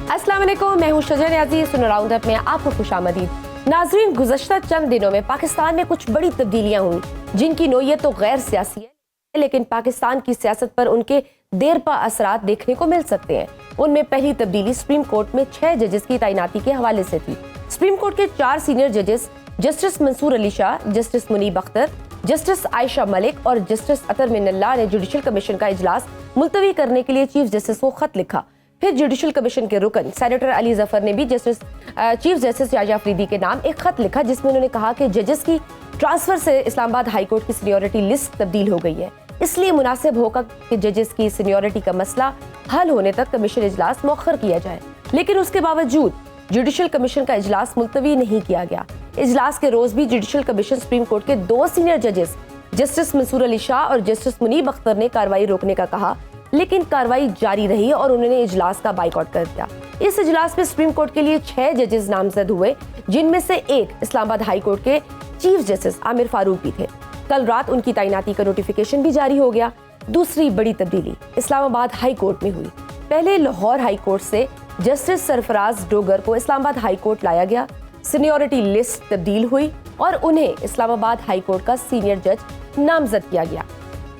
अस्सलाम वालेकुम, मैं हूं शजर नियाज़ी। सुन राउंडअप में आपको खुशामदीद। नाजरीन, गुज़श्ता चंद दिनों में पाकिस्तान में कुछ बड़ी तब्दीलियां हुई जिनकी नोयत तो गैर सियासी है, लेकिन पाकिस्तान की सियासत पर उनके देरपा असरात देखने को मिल सकते हैं। उनमें पहली तब्दीली सुप्रीम कोर्ट में 6 जजेस की तैनाती के हवाले से थी। सुप्रीम कोर्ट के 4 सीनियर जजेस justice Mansoor Ali Shah, justice Munib Akhtar, justice Ayesha Malik और जस्टिस अतर मिनल्ला ने जुडिशल कमीशन का इजलास मुलतवी करने के लिए चीफ जस्टिस को खत लिखा। फिर जुडिशल कमीशन के रुकन सेनेटर अली जफर ने भी चीफ जस्टिस याहिया अफरीदी के नाम एक खत लिखा, जिसमें उन्होंने कहा कि जजेस की ट्रांसफर से इस्लामाबाद हाई कोर्ट की सीनियरिटी लिस्ट तब्दील हो गई है, इसलिए मुनासिब होगा कि जजेस की सीनियरिटी का मसला हल होने तक कमीशन इजलास मौखर किया जाए। लेकिन उसके बावजूद जुडिशल कमीशन का इजलास मुलतवी नहीं किया गया। इजलास के रोज भी जुडिशल कमीशन सुप्रीम कोर्ट के 2 सीनियर जजेस जस्टिस मंसूर अली शाह और जस्टिस मुनीब अख्तर ने कार्रवाई रोकने का कहा, लेकिन कार्रवाई जारी रही और उन्होंने इजलास का बाइकआउट कर दिया। इस इजलास में सुप्रीम कोर्ट के लिए 6 जजेस नामजद हुए, जिनमें से एक इस्लामाबाद हाई कोर्ट के चीफ जस्टिस आमिर फारूक भी थे। कल रात उनकी तैनाती का नोटिफिकेशन भी जारी हो गया। दूसरी बड़ी तब्दीली इस्लामाबाद हाई कोर्ट में हुई। पहले लाहौर हाई कोर्ट से जस्टिस सरफराज डोगर को इस्लामाबाद हाई कोर्ट लाया गया। सीनियरिटी लिस्ट तब्दील हुई और उन्हें इस्लामाबाद हाई कोर्ट का सीनियर जज नामजद किया गया।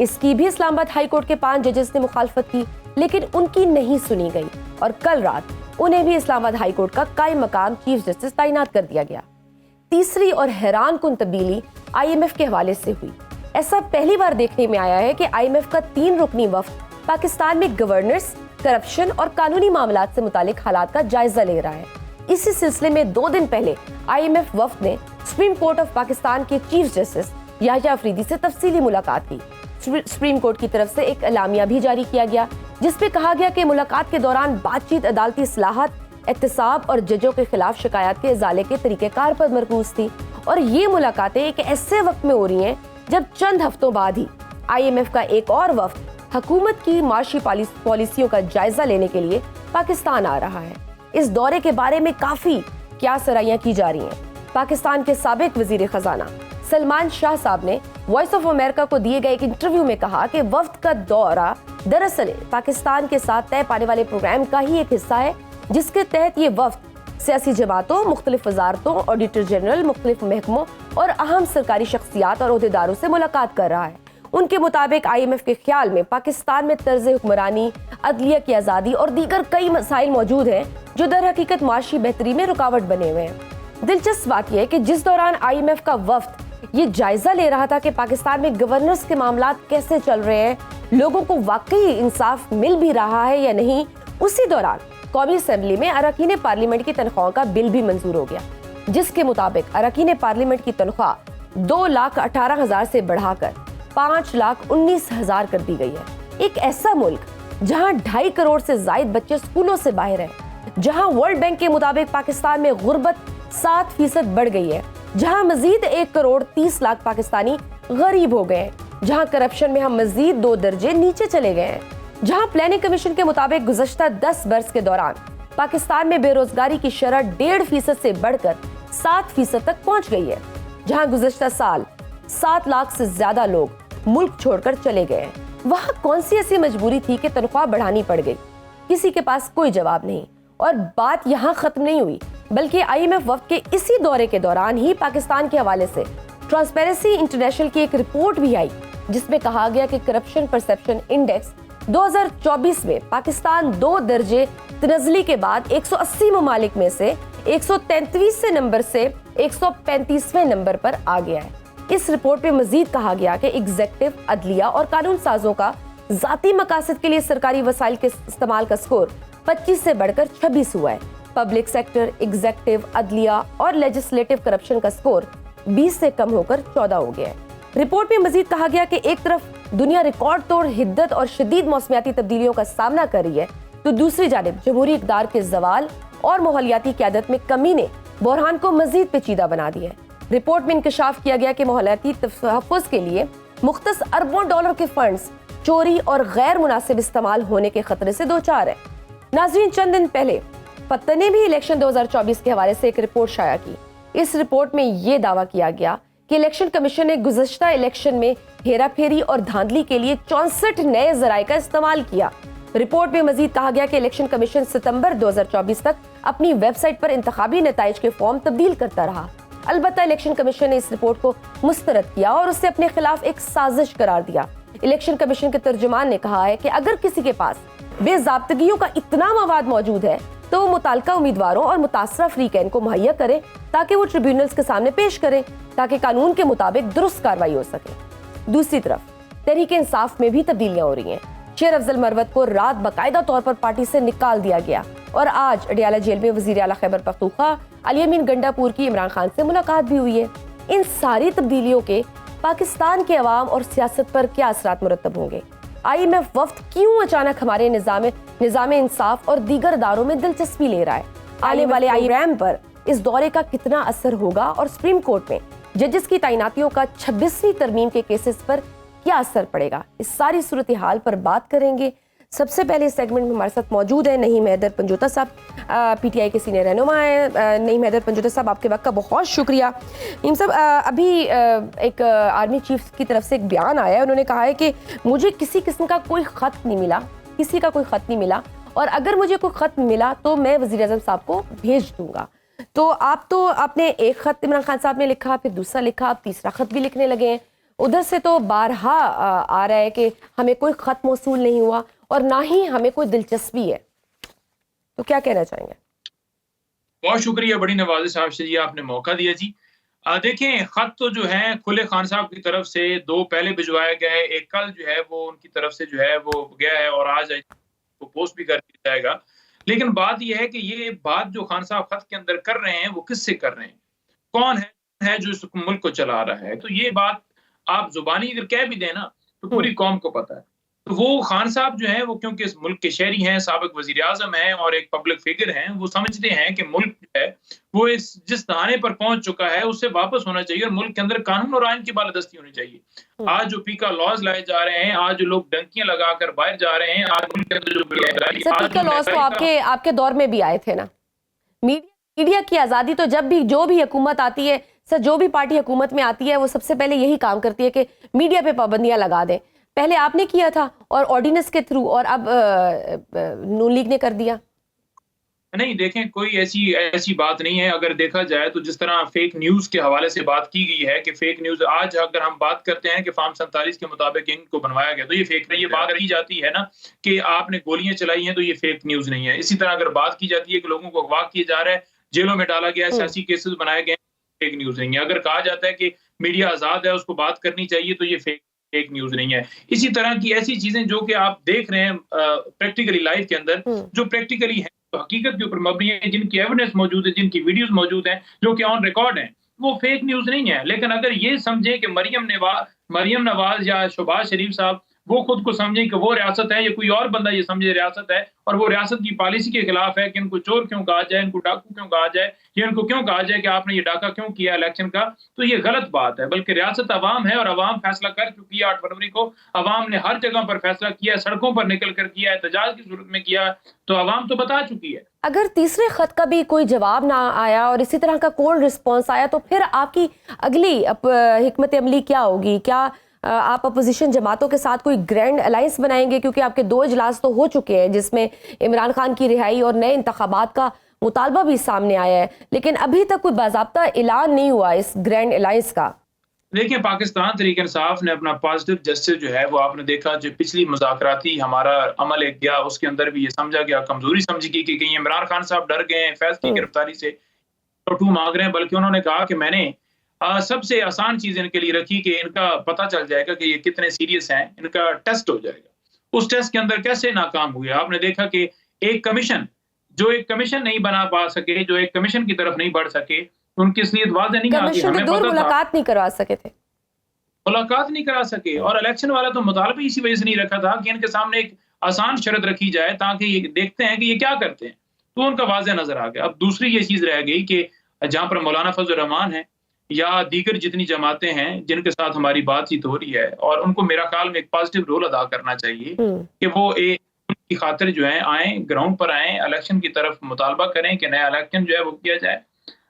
इसकी भी इस्लामाबाद हाई कोर्ट के 5 जजेस ने मुखालफत की, लेकिन उनकी नहीं सुनी गई और कल रात उन्हें भी इस्लामाबाद हाई कोर्ट का कायम मकाम चीफ जस्टिस तैनात कर दिया गया। तीसरी और हैरान कुन तब्दीली IMF के हवाले से हुई। ऐसा पहली बार देखने में आया है कि IMF का 3 रुकनी वफ्द पाकिस्तान में गवर्नेंस, करप्शन और कानूनी मामलात से मुतालिक हालात का जायजा ले रहा है। इसी सिलसिले में 2 दिन पहले IMF वफ्द ने सुप्रीम कोर्ट ऑफ पाकिस्तान के चीफ जस्टिस याहिया अफरीदी से तफसीली मुलाकात की। सुप्रीम कोर्ट की तरफ से एक एलामिया भी जारी किया गया, जिसमें कहा गया कि मुलाकात के दौरान बातचीत अदालती इस्लाहत, एहतसाब और जजों के खिलाफ शिकायत के इजाले के तरीक़ेकार पर मरकूज थी। और ये मुलाकातें एक ऐसे वक्त में हो रही हैं जब चंद हफ्तों बाद ही IMF का एक और वफ्द हुकूमत की माशी पॉलिसियों का जायजा लेने के लिए पाकिस्तान आ रहा है। इस दौरे के बारे में काफी क्या सराहियां की जा रही हैं। पाकिस्तान के साबिक वजीर खजाना सलमान शाह साहब ने वॉइस ऑफ अमेरिका को दिए गए एक इंटरव्यू में कहा कि वफ्द का दौरा दरअसल पाकिस्तान के साथ तय पाने वाले प्रोग्राम का ही एक हिस्सा है, जिसके तहत ये वफ्द सियासी जमातों, मुख्तलिफ वजारतों, ऑडिटर जनरल, मुख्तलिफ महकमों और अहम सरकारी शख्सियात और ओहदेदारों से मुलाकात कर रहा है। उनके मुताबिक IMF के ख्याल में पाकिस्तान में तर्ज हुक्मरानी, अदलिया की आज़ादी और दीगर कई मसाइल मौजूद हैं जो दर हकीकत माशी बेहतरी में रुकावट बने हुए हैं। दिलचस्प बात यह है कि जिस दौरान IMF का वफ्द ये जायजा ले रहा था कि पाकिस्तान में गवर्नेंस के मामलात कैसे चल रहे हैं, लोगों को वाकई इंसाफ मिल भी रहा है या नहीं, उसी दौरान कौमी असेंबली में अरकान पार्लियामेंट की तनख्वाह का बिल भी मंजूर हो गया, जिसके मुताबिक अरकान पार्लियामेंट की तनख्वाह 2,18,000 से बढ़ाकर 5,19,000 कर दी गई है। एक ऐसा मुल्क जहां 2.5 करोड़ से ज्यादा बच्चे स्कूलों से बाहर हैं, जहां वर्ल्ड बैंक के मुताबिक पाकिस्तान में गुर्बत 7% बढ़ गई है, जहां मजीद 1 करोड़ 30 लाख पाकिस्तानी गरीब हो गए हैं, जहां करप्शन में हम मजीद 2 दर्जे नीचे चले गए हैं, जहां प्लानिंग कमीशन के मुताबिक गुज़श्ता 10 बरस के दौरान पाकिस्तान में बेरोजगारी की शरह 1.5% से बढ़कर 7% तक पहुंच गई है, जहां गुज़श्ता साल 7 लाख से ज्यादा लोग मुल्क छोड़कर चले गए हैं। वहां कौन सी ऐसी मजबूरी थी कि तनख्वाह बढ़ानी पड़ गई? किसी के पास कोई जवाब नहीं। और बात यहाँ खत्म नहीं हुई, बल्कि IMF वफ्द के इसी दौरे के दौरान ही पाकिस्तान के हवाले से ट्रांसपेरेंसी इंटरनेशनल की एक रिपोर्ट भी आई, जिसमें कहा गया कि करप्शन परसेप्शन इंडेक्स 2024 में पाकिस्तान 2 दर्जे तनज़ली के बाद 180 ममालिक में से 133वें नंबर से 135वें नंबर पर आ गया है। इस रिपोर्ट में मजीद कहा गया कि एग्जीक्यूटिव, अदलिया और कानून साजों का जाती मकासद के लिए सरकारी वसाइल के इस्तेमाल का स्कोर 25 से बढ़कर 26 हुआ है। पब्लिक सेक्टर, एग्जीक्यूटिव, अदलिया और लेजिस्लेटिव करप्शन का स्कोर 20 से कम होकर 14 हो गया है। रिपोर्ट में मजीद कहा गया कि एक तरफ दुनिया रिकॉर्ड तोड़ हिद्दत और शदीद मौसमियाती तब्दीलियों का सामना कर रही है, तो दूसरी जानिब जमहूरी इक़्तिदार के जवाल और माहौलियाती क़यादत में कमी ने बहरान को मजीद पेचीदा बना दिया है। रिपोर्ट में इंकशाफ किया गया कि माहौलियाती तहफ़्फ़ुज़ के लिए मुख्तस अरबों डॉलर के फंड्स चोरी और गैर मुनासिब इस्तेमाल होने के खतरे से दो चार है। नाज़रीन, चंद दिन पहले पत्ता ने भी इलेक्शन 2024 के हवाले से एक रिपोर्ट शाया की। इस रिपोर्ट में ये दावा किया गया कि इलेक्शन कमीशन ने गुज़श्ता इलेक्शन में हेरा फेरी और धांधली के लिए 64 नए जराये का इस्तेमाल किया। रिपोर्ट में मजीद कहा गया कि इलेक्शन कमीशन सितंबर 2024 तक अपनी वेबसाइट पर इंतखाबी नताइज के फॉर्म तब्दील करता रहा। अलबत्ता इलेक्शन कमीशन ने इस रिपोर्ट को मुस्तरद किया और उसे अपने खिलाफ एक साजिश करार दिया। इलेक्शन कमीशन के तर्जुमान ने कहा है कि अगर किसी के पास बेज़ाब्तगियों का इतना मवाद मौजूद है तो वो मुताल्लिका उम्मीदवारों और मुतासरा फ्रीकैन को मुहैया करे ताकि वो ट्रिब्यूनल्स के सामने पेश करें ताकि कानून के मुताबिक दुरुस्त कार्रवाई हो सके। दूसरी तरफ तहरीक इंसाफ में भी तब्दीलियां हो रही हैं। शेर अफजल मरवत को रात बाकायदा तौर पर पार्टी से निकाल दिया गया और आज अडियाला जेल में वजीर आला खैबर पख्तूनख्वा अली अमीन गंडापुर की इमरान खान से मुलाकात भी हुई है। इन सारी तब्दीलियों के पाकिस्तान के अवाम और सियासत पर क्या असरात मुरतब होंगे? IMF वफ्द क्यों अचानक हमारे निज़ाम इंसाफ और दीगर इदारों में दिलचस्पी ले रहा है? आने वाले IRAM पर इस दौरे का कितना असर होगा और सुप्रीम कोर्ट में जजेस की तैनातियों का 26वीं तरमीम के केसेस पर क्या असर पड़ेगा? इस सारी सूरत हाल पर बात करेंगे। सबसे पहले इस सेगमेंट में हमारे साथ मौजूद है नईम हैदर पंजोता साहब, PTI के सीनियर रहनुमा है। नईम हैदर पंजोता साहब, आपके वक्त का बहुत शुक्रिया। नईम साहब, अभी एक आर्मी चीफ की तरफ से एक बयान आया है, उन्होंने कहा है कि मुझे किसी किस्म का कोई ख़त नहीं मिला, किसी का कोई ख़त नहीं मिला, और अगर मुझे कोई ख़त मिला तो मैं वज़ीर-ए-आज़म साहब को भेज दूंगा। तो आपने एक ख़त इमरान खान साहब ने लिखा, फिर दूसरा लिखा, आप तीसरा ख़त भी लिखने लगे हैं। उधर से तो बारहा आ रहा है कि हमें कोई ख़त मौसूल नहीं हुआ और ना ही हमें कोई दिलचस्पी है। तो क्या कहना चाहेंगे? बहुत शुक्रिया, बड़ी नवाज़िश आपसे जी, आपने मौका दिया जी। देखें, खत तो जो है खुले खान साहब की तरफ से 2 पहले भिजवाए गए, एक कल जो है वो उनकी तरफ से जो है वो गया है और आज वो पोस्ट भी कर दिया जाएगा। लेकिन बात यह है कि ये बात जो खान साहब खत के अंदर कर रहे हैं वो किससे कर रहे हैं, कौन है जो इस मुल्क को चला रहा है? तो ये बात आप जुबानी अगर कह भी देना तो पूरी कौम को पता है। तो वो खान साहब जो है वो क्योंकि इस मुल्क के शहरी हैं, साबिक वजीर आजम हैं और एक पब्लिक फिगर हैं, वो समझते हैं कि मुल्क जो है वो जिस दाने पर पहुंच चुका है उससे वापस होना चाहिए और मुल्क के अंदर कानून और आइन की बालादस्ती होनी चाहिए। आज जो पीका लॉज लाए जा रहे हैं, आज जो लोग डंकियां लगाकर बाहर जा रहे हैं, आज मुल्क के अंदर जो पीका लॉज तो आपके दौर में भी आए थे ना। मीडिया की आज़ादी तो जब भी जो भी हुकूमत आती है सर, जो भी पार्टी हुकूमत में आती है वो सबसे पहले यही काम करती है कि मीडिया पे पाबंदियां लगा दें। पहले आपने किया था और ऑर्डिनेंस के थ्रू, और अब नून लीग ने कर दिया। नहीं, देखें, कोई ऐसी बात नहीं है। अगर देखा जाए तो जिस तरह फेक न्यूज के हवाले से बात की गई है कि फेक न्यूज, आज अगर हम बात करते हैं कि फार्म 47 के मुताबिक इनको बनवाया गया तो ये फेक नहीं। ये बात की जाती है ना कि आपने गोलियां चलाई हैं तो ये फेक न्यूज नहीं है। इसी तरह अगर बात की जाती है कि लोगों को अगवा किया जा रहा है, जेलों में डाला गया है, सियासी केसेस बनाए गए, फेक न्यूज नहीं है। अगर कहा जाता है कि मीडिया आजाद है, उसको बात करनी चाहिए, तो ये फेक न्यूज नहीं है। इसी तरह की ऐसी चीजें जो कि आप देख रहे हैं प्रैक्टिकली लाइफ के अंदर, जो प्रैक्टिकली है, तो हकीकत के ऊपर मबनी है, जिनकी एविडेंस मौजूद है, जिनकी वीडियोस मौजूद हैं, जो कि ऑन रिकॉर्ड हैं, वो फेक न्यूज नहीं है। लेकिन अगर ये समझे कि मरियम नवाज या शहबाज शरीफ साहब वो खुद को समझे कि वो रियासत है, या कोई और बंदा ये समझे रियासत है और वो रियासत की पॉलिसी के खिलाफ है कि इनको चोर क्यों कहा जाए, इनको डाकू क्यों कहा जाए, या इनको क्यों कहा जाए कि आपने ये डाका क्यों किया इलेक्शन का, तो ये गलत बात है। बल्कि रियासत अवाम है और अवाम फैसला कर चुकी है। 8 फरवरी को अवाम ने हर जगह पर फैसला किया, सड़कों पर निकल कर किया, एहतजाज की सूरत में किया, तो अवाम तो बता चुकी है। अगर तीसरे खत का भी कोई जवाब ना आया और इसी तरह का कोल्ड रिस्पॉन्स आया तो फिर आपकी अगली हिकमत अमली क्या होगी? क्या आप अपोजिशन जमातों के साथ कोई ग्रैंड अलायंस बनाएंगे? क्योंकि आपके 2 इजलास तो हो चुके हैं जिसमें इमरान खान की रिहाई और नए इंतखाबात का मुतालबा भी सामने आया है, लेकिन अभी तक कोई बाज़ाब्ता ऐलान नहीं हुआ इस ग्रैंड अलायंस का। देखिए, पाकिस्तान तहरीक इंसाफ ने अपना पॉजिटिव जस्टिस जो है वो आपने देखा, जो पिछली मुज़ाकराती हमारा अमल एक गया, उसके अंदर भी ये समझा गया, कमजोरी समझी गई कि कहीं इमरान खान साहब डर गए हैं फैज़ की गिरफ्तारी से, तो मांग रहे हैं। बल्कि उन्होंने कहा कि मैंने सबसे आसान चीज इनके लिए रखी कि इनका पता चल जाएगा कि ये कितने सीरियस हैं, इनका टेस्ट हो जाएगा। उस टेस्ट के अंदर कैसे नाकाम हुए? आपने देखा कि एक कमीशन नहीं बना पा सके, जो एक कमीशन की तरफ नहीं बढ़ सके, उनकी असलियत वाज़ेह नहीं आती। हमें पता था मुलाकात नहीं करवा सके थे, मुलाकात नहीं करा सके, और इलेक्शन वाला तो मुतालबा इसी वजह से नहीं रखा था कि इनके सामने एक आसान शर्त रखी जाए ताकि ये देखते हैं कि ये क्या करते हैं, तो उनका वाज़ेह नजर आ गया। अब दूसरी ये चीज रह गई कि जहां पर मौलाना फजल रहमान है या दीगर जितनी जमातें हैं जिनके साथ हमारी बातचीत हो रही है, और उनको मेरा ख्याल में एक पॉजिटिव रोल अदा करना चाहिए कि वो की खातिर जो है आए, ग्राउंड पर आए, इलेक्शन की तरफ मुतालबा करें कि नया इलेक्शन जो है वो किया जाए।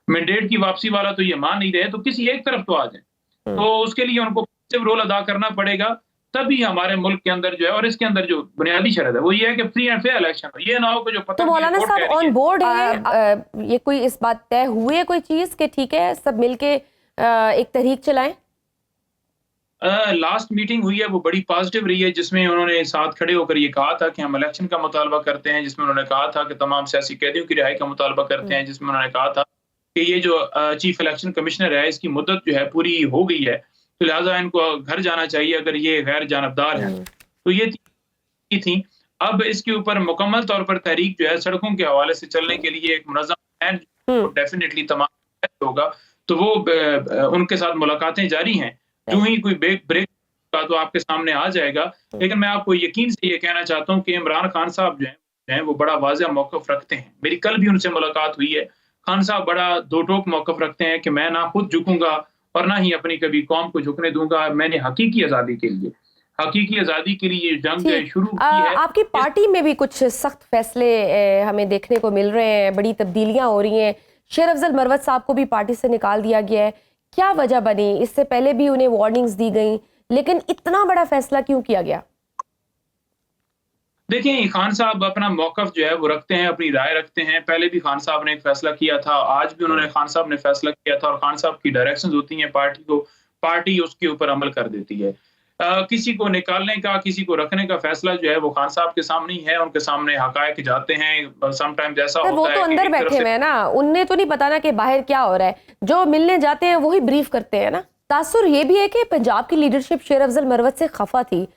मैंडेट की वापसी वाला तो ये मान नहीं रहे, तो किसी एक तरफ तो आ जाए, तो उसके लिए उनको पॉजिटिव रोल अदा करना पड़ेगा। तभी हमारे मुल्क के अंदर जो है, और इसके अंदर जो बुनियादी शर्त है वो ये है कि फ्री एंड फेयर इलेक्शन हो। ये ना हो कि जो तो पता मौलाना साहब ऑन बोर्ड है, ये कोई इस बात तय हुई है कोई चीज कि ठीक है सब मिलके एक तहरीक चलाएं? लास्ट मीटिंग हुई है वो बड़ी पॉजिटिव रही है, जिसमें उन्होंने साथ खड़े होकर ये कहा था कि हम इलेक्शन का मुतालबा करते हैं, जिसमें उन्होंने कहा था कि तमाम सियासी कैदियों की रिहाई का मुतालबा करते हैं, जिसमें उन्होंने कहा था कि ये जो चीफ इलेक्शन कमिश्नर है इसकी मुद्दत जो है पूरी हो गई है, तो लिहाजा इनको घर जाना चाहिए अगर ये गैर जानबदार हैं। तो ये थी। अब इसके ऊपर मुकम्मल तौर पर तहरीक जो है सड़कों के हवाले से चलने के लिए एक मुनज़्ज़म प्लान डेफिनेटली तमाम होगा, तो वो उनके साथ मुलाकातें जारी हैं। जो ही कोई ब्रेक का तो आपके सामने आ जाएगा। लेकिन मैं आपको यकीन से ये कहना चाहता हूँ कि इमरान खान साहब जो हैं वो बड़ा वाज़ेह मौक़िफ़ रखते हैं। मेरी कल भी उनसे मुलाकात हुई है। खान साहब बड़ा दो टोक मौक़िफ़ रखते हैं कि मैं ना खुद झुकूँगा और ना ही अपनी कभी कौम को झुकने दूँगा। मैंने हकीकी आज़ादी के लिए जंग शुरू की है। आपकी पार्टी में भी कुछ सख्त फैसले हमें देखने को मिल रहे हैं, बड़ी तब्दीलियां हो रही हैं। शेर अफजल मरवत साहब को भी पार्टी से निकाल दिया गया है, क्या वजह बनी? इससे पहले भी उन्हें वार्निंग्स दी गई, लेकिन इतना बड़ा फैसला क्यों किया गया? देखिए, खान साहब अपना मौक़िफ़ जो है वो रखते हैं, अपनी राय रखते हैं। पहले भी खान साहब ने एक फैसला किया था, आज भी उन्होंने खान साहब ने फैसला किया था, और खान साहब की डायरेक्शंस होती हैं पार्टी को, पार्टी उसके ऊपर अमल कर देती है। किसी को निकालने का, किसी को रखने का फैसला जो है वो खान साहब के सामने ही है, उनके सामने हक़ाइक़ जाते हैं। समटाइम्स ऐसा होता है वो तो अंदर बैठे हुए हैं ना, उन्हें तो नहीं पता ना कि बाहर क्या हो रहा है। जो मिलने जाते हैं वही ब्रीफ करते हैं ना। तासुर ये भी है कि पंजाब की लीडरशिप शेर अफजल मरवत से खफा थी।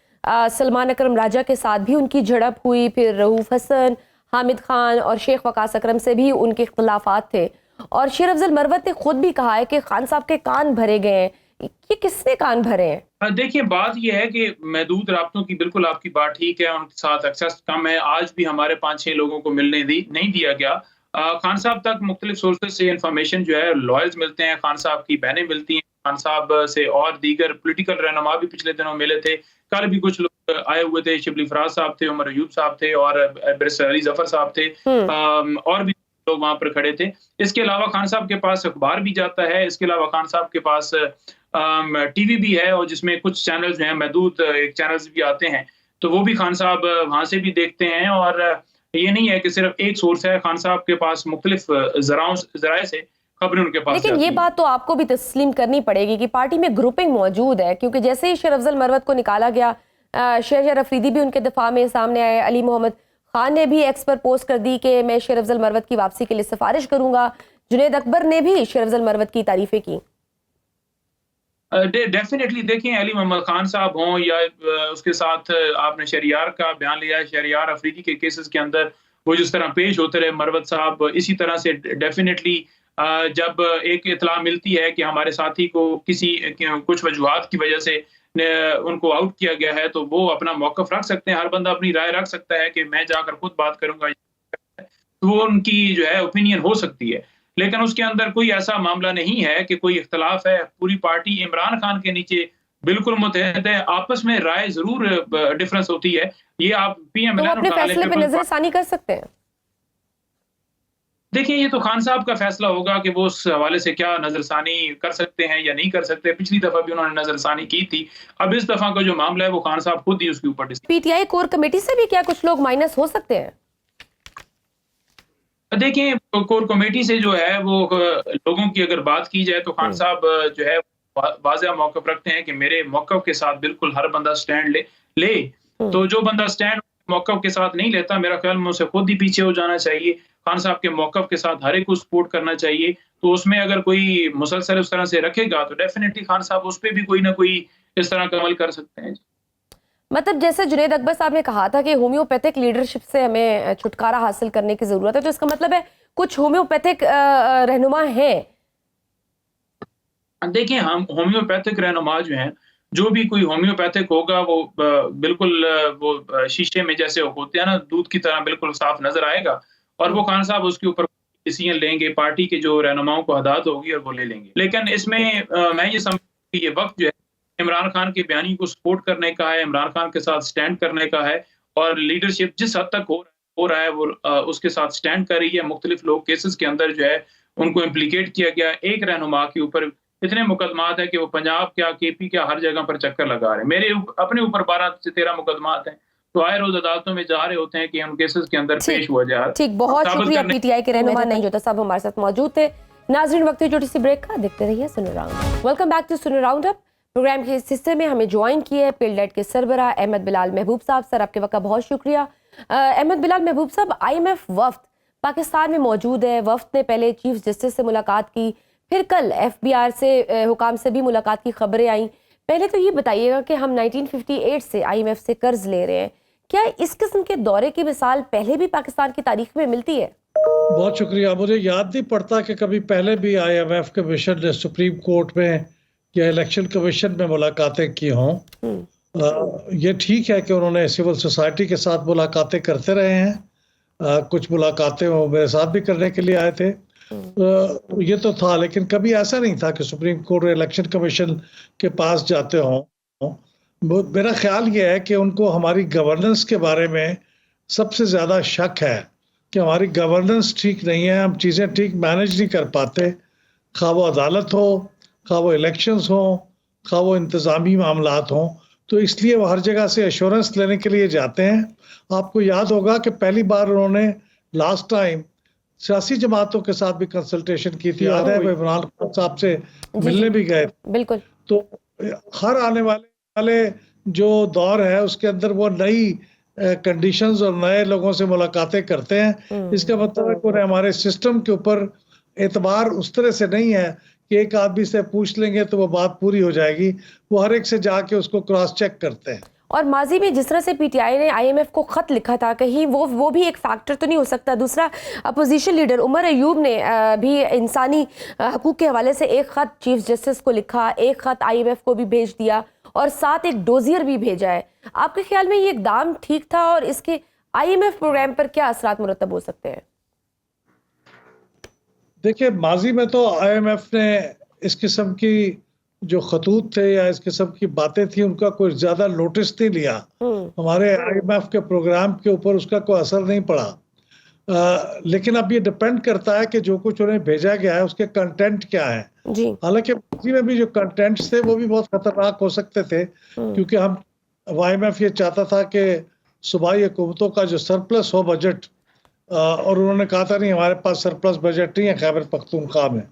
सलमान अकरम राजा के साथ भी उनकी झड़प हुई, फिर रऊफ हसन, हामिद खान और शेख वकास अकरम से भी उनके इख्तलाफात थे, और शेर अफजल मरवत ने खुद भी कहा है कि खान साहब के कान भरे गए हैं। ये किसने कान भरे हैं? देखिए, बात ये है कि महदूद राब्तों की बिल्कुल आपकी बात ठीक है, उनके साथ एक्सेस कम है। आज भी हमारे 5-6 लोगों को मिलने नहीं दिया गया। खान साहब तक मुख्तलिफ सोर्सेज से इंफॉर्मेशन जो है लॉयर्स मिलते हैं, खान साहब की बहनें मिलती हैं, खान साहब से और दीगर पॉलिटिकल रहनुमा भी पिछले दिनों मिले थे। कल भी कुछ लोग आए हुए थे, शिबली फराज साहब थे, उमर अयूब साहब थे, और बैरिस्टर अली जफर साहब थे, और भी लोग वहां पर खड़े थे। इसके अलावा खान साहब के पास अखबार भी जाता है, इसके अलावा खान साहब के पास टीवी भी है, और जिसमें कुछ चैनल्स जो हैं महदूद एक चैनल्स भी आते हैं, तो वो भी खान साहब वहां से भी देखते हैं। और ये नहीं है कि सिर्फ एक सोर्स है, खान साहब के पास मुख्तलिफ जराए से खबरें उनके पास। लेकिन ये बात तो आपको भी तस्लीम करनी पड़ेगी कि पार्टी में ग्रुपिंग मौजूद है, क्योंकि जैसे ही शेर अफजल मरवत को निकाला गया, शहरयार अफरीदी भी उनके दिफा में सामने आए, अली मोहम्मद खान ने भी एक्स पर पोस्ट कर दी कि मैं शेर अफजल मरवत की वापसी के लिए सिफारिश करूंगा। जुनैद अकबर ने भी शेर अफजल मरवत की तारीफें की। डेफिनेटली देखिए, अली मोहम्मद खान साहब हों या उसके साथ आपने शहरयार का बयान लिया, शहरयार अफरीदी के केसेस के अंदर वो जिस तरह पेश होते रहे मरवत साहब, इसी तरह से डेफिनेटली जब एक इत्तला मिलती है कि हमारे साथी को कुछ वजूहात की वजह से उनको आउट किया गया है, तो वो अपना मौक़िफ़ रख सकते हैं। हर बंदा अपनी राय रख सकता है कि मैं जाकर खुद बात करूंगा, तो वो उनकी जो है ओपिनियन हो सकती है। लेकिन उसके अंदर कोई ऐसा मामला नहीं है कि कोई इख्तलाफ है। पूरी पार्टी इमरान खान के नीचे बिल्कुल मुत्तहद है, आपस में राय जरूर डिफरेंस होती है। ये आप पीएम तो अपने फैसले पे नजरसानी कर सकते हैं। देखिए, ये तो खान साहब का फैसला होगा कि वो उस हवाले से क्या नजरसानी कर सकते हैं या नहीं कर सकते। पिछली दफा भी उन्होंने नजरसानी की थी, अब इस दफा का जो मामला है वो खान साहब खुद ही उसके ऊपर डिसाइड। पीटीआई कोर कमेटी से भी क्या कुछ लोग माइनस हो सकते हैं? देखिए, कोर कमेटी से जो है वो लोगों की अगर बात की जाए तो खान साहब जो है वाज़ेह मौक़िफ़ रखते हैं कि मेरे मौक़िफ़ के साथ बिल्कुल हर बंदा स्टैंड ले। तो जो बंदा स्टैंड मौक़िफ़ के साथ नहीं लेता, मेरा ख्याल में उसे खुद ही पीछे हो जाना चाहिए। खान साहब के मौक़िफ़ के साथ हर एक को सपोर्ट करना चाहिए। तो उसमें अगर कोई मुसलसल उस तरह से रखेगा तो डेफिनेटली खान साहब उस पर भी कोई ना कोई इस तरह का अमल कर सकते हैं। मतलब जैसे जुनैद अकबर साहब ने कहा था कि होम्योपैथिक लीडरशिप से हमें छुटकारा हासिल करने की जरूरत है, तो इसका मतलब है कुछ होम्योपैथिक रहनुमा हैं। देखिए, हम होम्योपैथिक रहनुमा जो हैं, जो भी कोई होम्योपैथिक होगा वो बिल्कुल वो शीशे में जैसे होते हैं ना, दूध की तरह बिल्कुल साफ नजर आएगा, और वो खान साहब उसके ऊपर डिसीजन लेंगे, पार्टी के जो रहनुमाओं को हदायत होगी और वो ले लेंगे। लेकिन इसमें मैं ये समझता हूं कि ये वक्त जो है इमरान खान के बयानी को सपोर्ट करने का है, इमरान खान के साथ स्टैंड करने का है, और लीडरशिप जिस हद तक हो रहा है वो उसके साथ स्टैंड कर रही है। मुख्तलिफ लोग केसेस के अंदर जो है उनको इम्प्लीकेट किया गया, एक रहनुमा के ऊपर इतने मुकदमात हैं कि वो पंजाब क्या केपी क्या हर जगह पर चक्कर लगा रहे हैं। मेरे अपने ऊपर 12 से 13 मुकदमात हैं, तो आए रोज अदालतों में जा रहे होते हैं कि उन केसेस के अंदर पेश हुआ जाए। ठीक, बहुत शुक्रिया पीटीआई के रहनुमा नहीं होता साहब हमारे साथ मौजूद थे। नाज़रीन, वक्त छोटी सी ब्रेक का, देखते रहिए सुनो राउंड। वेलकम बैक टू सुनो राउंड अप। प्रोग्राम के इस हिस्से में हमें ज्वाइन किए है पिलडेट के सरबराह अहमद बिलाल महबूब साहब। सर, आपके वक्त का बहुत शुक्रिया। अहमद बिलाल महबूब साहब, IMF वफ्द पाकिस्तान में मौजूद है। वफ्द ने पहले चीफ जस्टिस से मुलाकात की, फिर कल FBR से हुकाम से भी मुलाकात की खबरें आई। पहले तो ये बताइएगा कि हम 1958 से IMF से कर्ज ले रहे हैं, क्या इस किस्म के दौरे की मिसाल पहले भी पाकिस्तान की तारीख में मिलती है? बहुत शुक्रिया। मुझे याद नहीं पड़ता कि कभी पहले भी IMF कमीशन ने सुप्रीम कोर्ट में या इलेक्शन कमीशन में मुलाकातें की हों। ये ठीक है कि उन्होंने सिविल सोसाइटी के साथ मुलाकातें करते रहे हैं। कुछ मुलाकातें वो मेरे साथ भी करने के लिए आए थे। ये तो था, लेकिन कभी ऐसा नहीं था कि सुप्रीम कोर्ट इलेक्शन कमीशन के पास जाते हों। मेरा ख्याल ये है कि उनको हमारी गवर्नेंस के बारे में सबसे ज़्यादा शक है कि हमारी गवर्नेंस ठीक नहीं है, हम चीज़ें ठीक मैनेज नहीं कर पाते, खा वो अदालत हो, खा वो इलेक्शंस हो, खा वो इंतज़ामी मामलात हों। तो इसलिए वो हर जगह से एश्योरेंस लेने के लिए जाते हैं। आपको याद होगा कि पहली बार उन्होंने लास्ट टाइम सियासी जमातों के साथ भी कंसल्टेशन की थी, याद है, वो इमरान खान साहब से मिलने भी गए। बिल्कुल। तो हर आने वाले जो दौर है उसके अंदर वो नई कंडीशंस और नए लोगों से मुलाकातें करते हैं। इसका मतलब है कि हमारे सिस्टम के ऊपर एतबार उस तरह से नहीं है कि एक आदमी से पूछ लेंगे तो वो बात पूरी हो जाएगी। वो हर एक से जाके उसको क्रॉस चेक करते हैं। और माजी में जिस तरह से PTI ने IMF को खत लिखा था, कहीं वो भी एक फैक्टर तो नहीं हो सकता? दूसरा, अपोजिशन लीडर उमर अयूब ने भी इंसानी हकूक़ के हवाले से एक ख़त चीफ जस्टिस को लिखा, एक ख़त IMF को भी भेज दिया और साथ एक डोजियर भी भेजा है। आपके ख्याल में ये इकदाम ठीक था और इसके IMF प्रोग्राम पर क्या असरात मुरतब हो सकते हैं? देखिए, माजी में तो IMF ने इस किस्म की जो खतूत थे या इस किस्म की बातें थी उनका कोई ज्यादा नोटिस नहीं लिया। हमारे IMF के प्रोग्राम के ऊपर उसका कोई असर नहीं पड़ा। लेकिन अब ये डिपेंड करता है कि जो कुछ उन्हें भेजा गया है उसके कंटेंट क्या है। हालांकि माजी में भी जो कंटेंट्स थे वो भी बहुत खतरनाक हो सकते थे, क्योंकि IMF ये चाहता था कि सूबाई हुकूमतों का जो सरप्लस हो बजट, और उन्होंने कहा था नहीं, हमारे पास सरप्लस बजट नहीं है खैबर पख्तूनख्वा में।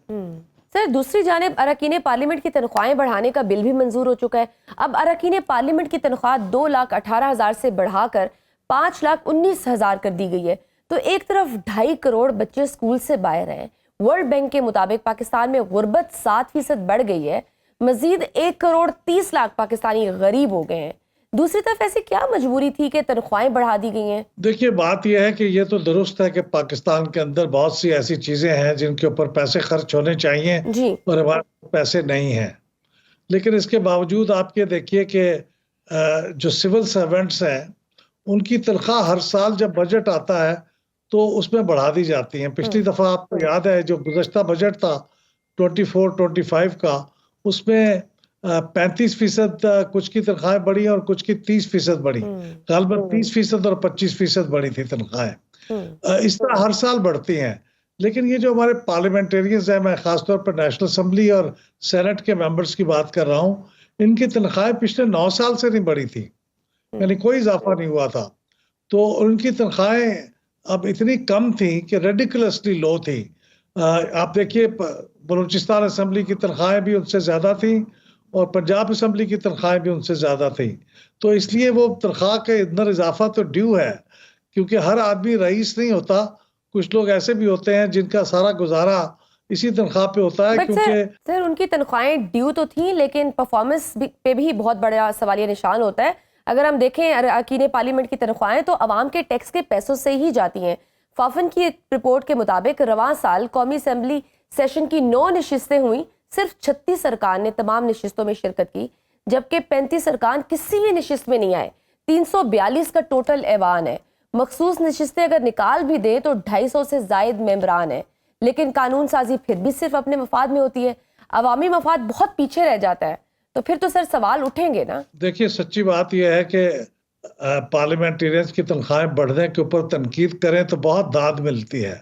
सर, दूसरी जानिब अरकान पार्लियामेंट की तनख्वाहें बढ़ाने का बिल भी मंजूर हो चुका है। अब अरकान पार्लियामेंट की तनख्वाह 2,18,000 से बढ़ाकर 5,19,000 कर दी गई है। तो एक तरफ 2.5 करोड़ बच्चे स्कूल से बाहर हैं। वर्ल्ड बैंक के मुताबिक पाकिस्तान में गुर्बत 7% बढ़ गई है। मजीद 1 करोड़ 30 लाख पाकिस्तानी गरीब हो गए हैं। दूसरी तरफ ऐसी क्या मजबूरी थी कि तनख्वाहें बढ़ा दी गई हैं? देखिए, बात यह है कि ये तो दुरुस्त है कि पाकिस्तान के अंदर बहुत सी ऐसी चीजें हैं जिनके ऊपर पैसे खर्च होने चाहिए और हमारे पैसे नहीं हैं। लेकिन इसके बावजूद आप ये देखिए कि जो सिविल सर्वेंट्स हैं उनकी तनख्वाह हर साल जब बजट आता है तो उसमें बढ़ा दी जाती हैं। पिछली दफा आपको याद है जो गुज़श्ता बजट था 24-25 का, उसमें 35% कुछ की तनख्वाहें बढ़ी और कुछ की 30% बढ़ी। गालबन 30% और 25% बढ़ी थी तनख्वाहें। इस तरह हर साल बढ़ती हैं। लेकिन ये जो हमारे पार्लियामेंटेरियंस हैं, मैं खासतौर पर नेशनल असम्बली और सेनेट के मेंबर्स की बात कर रहा हूँ, इनकी तनख्वाहें पिछले 9 साल से नहीं बढ़ी थी, यानी कोई इजाफा नहीं हुआ था। तो उनकी तनख्वाहें अब इतनी कम थी कि रेडिकुलसली लो थी। आप देखिए, बलूचिस्तान असम्बली की तनख्वाहें भी उनसे ज़्यादा थी और पंजाब असम्बली की तनख्वाहें भी उनसे ज़्यादा थी। तो इसलिए वो तनख्वाह के अंदर इजाफा तो ड्यू है, क्योंकि हर आदमी रईस नहीं होता। कुछ लोग ऐसे भी होते हैं जिनका सारा गुजारा इसी तनख्वाह पे होता है। क्योंकि सर उनकी तनख्वाहें ड्यू तो थी, लेकिन परफॉर्मेंस पे भी बहुत बड़ा सवालिया निशान होता है। अगर हम देखें अरकान पार्लियामेंट की तनख्वाहें तो अवाम के टैक्स के पैसों से ही जाती हैं। फाफन की एक रिपोर्ट के मुताबिक रवां साल कौमी असम्बली सेशन की 9 नशिस्तें हुई, सिर्फ 36 अरकान ने तमाम नशिस्तों में शिरकत की, जबकि 35 अरकान किसी भी नशिस्त में नहीं आए। 342 का टोटल ऐवान है। मखसूस नशिस्तें अगर निकाल भी दें तो 250 से जायद मेंबरान है, लेकिन कानून साजी फिर भी सिर्फ अपने मफाद में होती है। अवामी मफाद बहुत पीछे रह जाता है। तो फिर तो सर सवाल उठेंगे ना। देखिए, सच्ची बात यह है कि पार्लियामेंटेरियंस की तनख्वाहें बढ़ने के ऊपर तनकीद करें तो बहुत दाद मिलती है,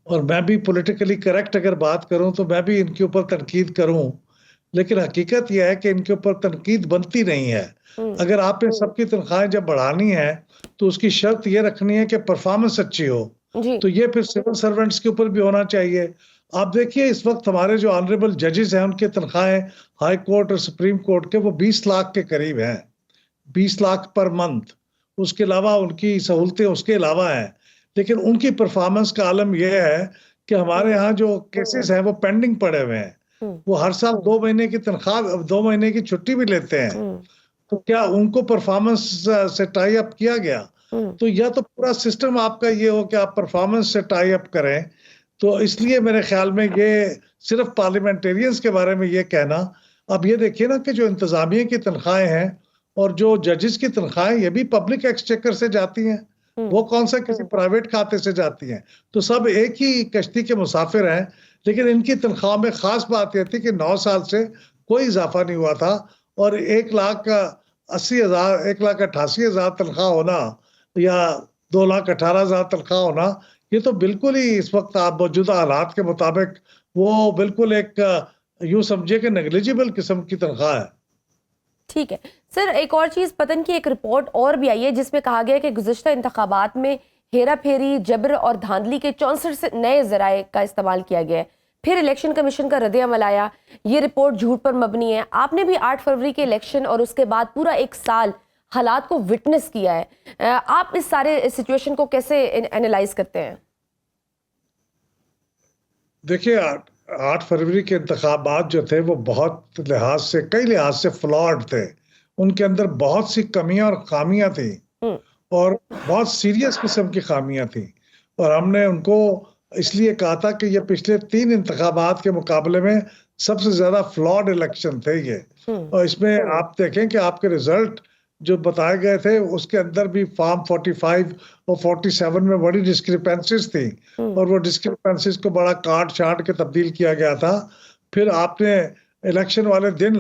और मैं भी पॉलिटिकली करेक्ट अगर बात करूं तो मैं भी इनके ऊपर तनकीद करूं लेकिन हकीकत यह है कि इनके ऊपर तनकीद बनती नहीं है। अगर आपने सबकी तनख्वाहें जब बढ़ानी है तो उसकी शर्त ये रखनी है कि परफॉर्मेंस अच्छी हो, तो ये फिर सिविल सर्वेंट्स के ऊपर भी होना चाहिए। आप देखिए इस वक्त हमारे जो ऑनरेबल जजेस हैं उनकी तनख्वाहें हाई कोर्ट और सुप्रीम कोर्ट के वो 20 लाख के करीब हैं, 20 लाख पर मंथ। उसके अलावा उनकी सहूलतें उसके अलावा हैं, लेकिन उनकी परफॉर्मेंस का आलम यह है कि हमारे यहाँ जो केसेस हैं वो पेंडिंग पड़े हुए हैं। वो हर साल 2 महीने की तनख्वाह, 2 महीने की छुट्टी भी लेते हैं, तो क्या उनको परफॉर्मेंस से टाई अप किया गया? तो या तो पूरा सिस्टम आपका ये हो कि आप परफॉर्मेंस से टाई अप करें। तो इसलिए मेरे ख्याल में ये सिर्फ पार्लियामेंटेरियंस के बारे में ये कहना, अब ये देखिए ना कि जो इंतजामिया की तनख्वाहें हैं और जो जजेस की तनख्वाहें ये भी पब्लिक एक्सचेकर से जाती हैं, वो कौन सा किसी प्राइवेट खाते से जाती हैं। तो सब एक ही कश्ती के मुसाफिर हैं, लेकिन इनकी तनख्वाह में खास बात यह थी कि 9 साल से कोई इजाफा नहीं हुआ था और 1,80,000 1,88,000 तनख्वाह होना या 2,18,000 तनख्वाह होना, ये तो बिल्कुल ही इस वक्त आप मौजूदा हालात के मुताबिक वो बिल्कुल एक यूं समझिए कि नेग्लिजिबल किस्म की तनख्वाह है। ठीक है सर, एक और चीज, पतन की एक रिपोर्ट और भी आई है जिसमें कहा गया है कि गुज़िश्ता इंतखाबात में हेरा फेरी, जबर और धांधली के 64 से नए जराए का इस्तेमाल किया गया है। फिर इलेक्शन कमीशन का रद्द-ए-अमल आया, ये रिपोर्ट झूठ पर मबनी है। आपने भी 8 फरवरी के इलेक्शन और उसके बाद पूरा 1 साल हालात को विटनेस किया है। आप इस सारे सिचुएशन को कैसे एनालाइज करते हैं? देखिए 8 फरवरी के इंतखाबात जो थे वो बहुत लिहाज से, कई लिहाज से फ्लॉड थे। उनके अंदर बहुत सी कमियां और खामियां थी और बहुत सीरियस किस्म की खामियां थी, और हमने उनको इसलिए कहा था कि ये पिछले 3 इंतखाबात के मुकाबले में सबसे ज्यादा फ्लॉड इलेक्शन थे ये। और इसमें आप देखें कि आपके रिजल्ट जो बताए गए थे उसके अंदर भी फॉर्म 45 और 47 में बड़ी डिस्क्रिपेंसीज थी, और वो डिस्क्रिपेंसीज को बड़ा काट छाट के तब्दील किया गया था। फिर आपने इलेक्शन वाले दिन